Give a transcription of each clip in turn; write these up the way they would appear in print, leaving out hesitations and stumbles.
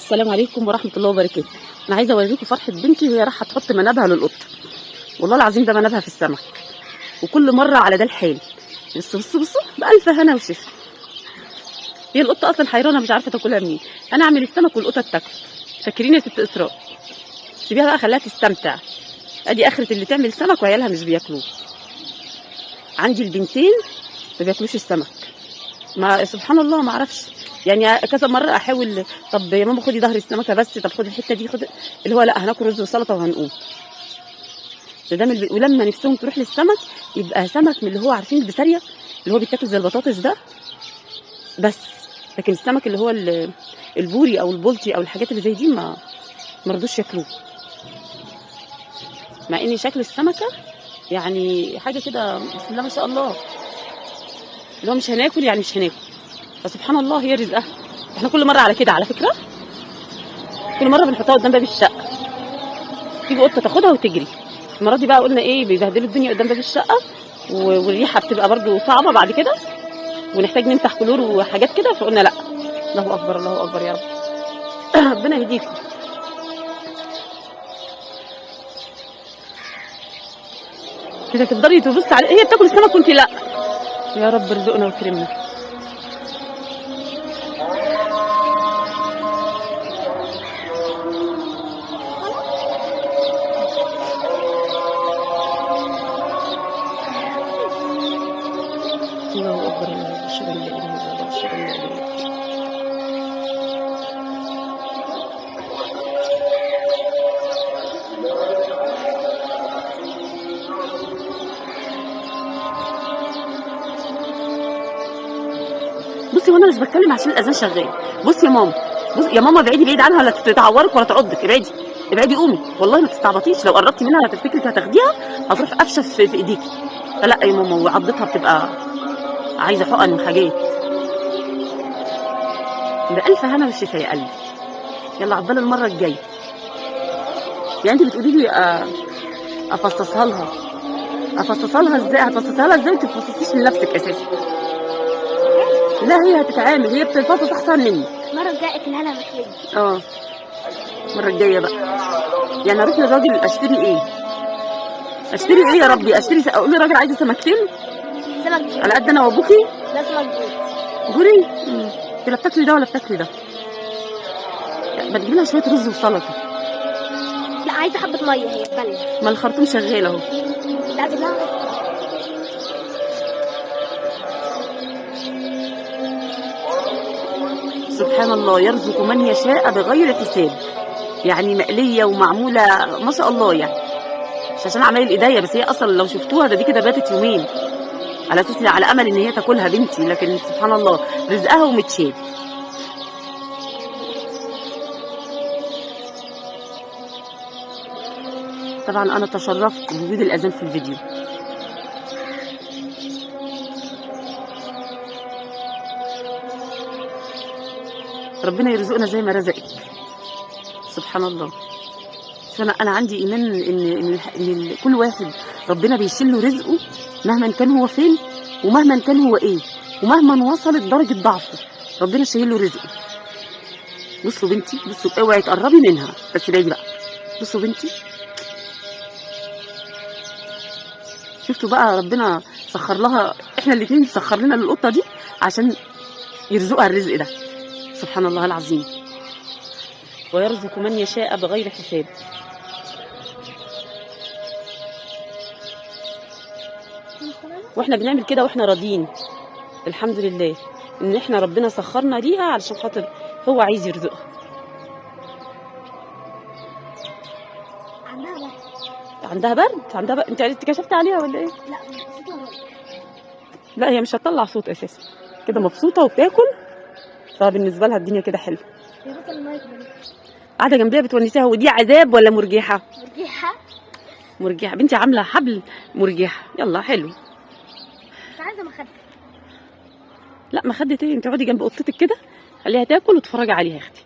السلام عليكم ورحمة الله وبركاته. أنا عايزة أوريكم فرحة بنتي وهي رايحة تحط منابها للقطة. والله العظيم ده منابها في السمك، وكل مرة على ده الحال. بصوا بألف هنا وشفا. هي القطة أصلا حيرانة مش عارفة تاكلها منين. أنا أعمل السمك والقطة تاكل. شاكرين يا ست إسراء. سيبيها بقى خليها تستمتع. أدي آخرة اللي تعمل سمك وعيالها مش بياكلوه. عندي البنتين ما بياكلوش السمك. ما سبحان الله ما اعرفش، يعني كذا مره احاول، طب يا ماما خدي ظهر السمكه بس، طب خدي الحته دي، خدي اللي هو لا هناكل رز وسلطه وهنقوم. ولما نفسهم تروح للسمك يبقى سمك من اللي هو عارفين البساريه اللي هو بيتاكل زي البطاطس ده بس، لكن السمك اللي هو البوري او البلطي او الحاجات اللي زي دي ما رضوش ياكلوه، مع ان شكل السمكه يعني حاجه كده بسم الله ما شاء الله، اللي هو مش هناكل يعني مش هناكل. فسبحان الله هي رزقها. احنا كل مره على كده على فكره، كل مره بنحطها قدام باب الشقه تيجي قطه تاخدها وتجري. المره دي بقى قلنا ايه، بيبهدلوا الدنيا قدام باب الشقه والريحه بتبقى برده صعبه بعد كده، ونحتاج نمسح كلور وحاجات كده، فقلنا لا. الله اكبر الله اكبر يا رب. ربنا يهديكم. كده تفضلي تبصي على هي بتاكل السمك وانت لا. يا رب ارزقنا وكرمنا. الله اكبر الله اشهد ان لا اله الا الله اشهد ان لا اله الا الله. بصي وانا مش بتكلم عشان الاذان شغال. بصي يا ماما، بصي يا ماما، ابعدي بعيد عنها لا تتعورك ولا تعضك. ابعدي قومي، والله ما تستعبطيش، لو قربتي منها هتفتكري هتاخديها هتروح قفشه في ايديكي. فلا يا ماما، وعضتها بتبقى عايزه حقن وحاجات. بألف هنا والشفا يا قلبي. يلا عقبال المره الجايه. يعني انت بتقولي لي افصصها لها ازاي؟ هتفصصها لها ازاي؟ انت ما بتفصصيش لنفسك اساسا. لا هي هتتعامل، هي بتفصص احسن مني. المره الجايه اكلها لها مخليه. المره الجايه بقى يعني اروح للراجل اشتري ايه يا ربي؟ اقول للراجل عايزه سمكتين سمك على قد انا وابوكي. ده سمك جوري. انت لا بتاكلي ده ولا بتاكلي ده. ما تجيب لها شويه رز وسلطه. لا عايزه حبه ميه هي تبلد. ما الخرطوم شغال اهو. لا بالله. سبحان الله يرزق من يشاء بغير حساب. يعني مقليه ومعموله ما شاء الله، يعني مش عشان عمايل ايديا بس، هي اصلا لو شفتوها ده دي كده باتت يومين على اساس على امل ان هي تاكلها بنتي، لكن سبحان الله رزقها ومتشال. طبعا انا تشرفت بوجود الاذان في الفيديو. ربنا يرزقنا زي ما رزقك. سبحان الله. انا عندي ايمان ان كل واحد ربنا بيشيل له رزقه مهما كان هو فين ومهما كان هو ايه ومهما وصلت درجه ضعفه، ربنا شايل له رزقه. بصوا بنتي، بصوا اوعي تقربي منها بس بعيدي بقى. بصوا بنتي، شفتوا بقى ربنا سخر لها، احنا الاثنين سخر لنا القطه دي عشان يرزقها الرزق ده. سبحان الله العظيم. ويرزق من يشاء بغير حساب. واحنا بنعمل كده واحنا راضيين الحمد لله ان احنا ربنا سخرنا ليها علشان خاطر هو عايز يرزقها. عندها برد. انت كشفتي عليها ولا ايه؟ لا هي مش هتطلع صوت اساسا، كده مبسوطه وبتاكل، فبالنسبه لها الدنيا كده حلوه. قاعده جنبيها بتونسيها. ودي عذاب ولا مرجحه؟ مرجحه بنتي، عامله حبل مرجحه. يلا حلو. مش عايزه مخده. لا مخده ايه؟ انت اقعدي جنب قطتك كده خليها تاكل وتتفرجي عليها يا اختي.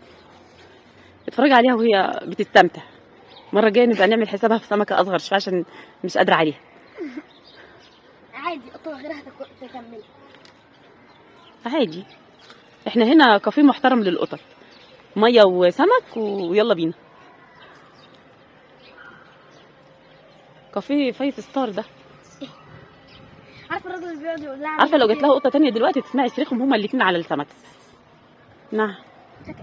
اتفرجي عليها وهي بتستمتع. المره الجايه نبقى نعمل حسابها في سمكه اصغر شويه عشان مش قادره عليها. عادي قطه غيرها تكمل. عادي. احنا هنا كافيه محترم للقطط. ميه وسمك ويلا بينا. كافيه 5 ستار ده. عارفه الراجل اللي بيقعد يقول لها عارفه لو جت لها قطه تانية دلوقتي تسمعي صريخهم هما الاثنين على السمك. نعم.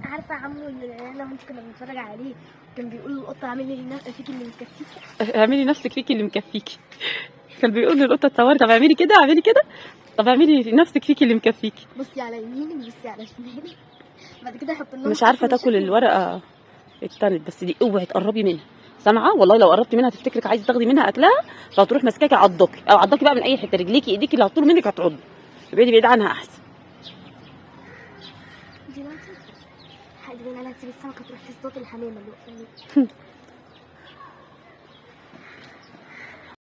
عارفه عمو اللي انا وانت كنا بنتفرج عليه كان بيقول للقطه اعملي نفسك فيك اللي مكفيكي. اعملي نفسك فيكي اللي مكفيكي. كان بيقول للقطه تصوري، طب اعملي كده اعملي كده، طب اعملي نفسك فيكي اللي مكفيكي. بصي على يمينك بصي على شمالك بعد كده يحط لنا مش عارفه تاكل الورقه التانت، بس دي اوعي تقربي منها، سامعه؟ والله لو قربتي منها تفتكرك عايزه تاخدي منها اكلها فهتروح ماسكاكي عضاكي، او عضاكي بقى من اي حته، رجليكي ايديكي اللي هتطول منك هتعض. ابعدي بعيد عنها احسن. دلوقتي انا هتسيب السمكه تروح تصطاد الحمامه اللي واقفه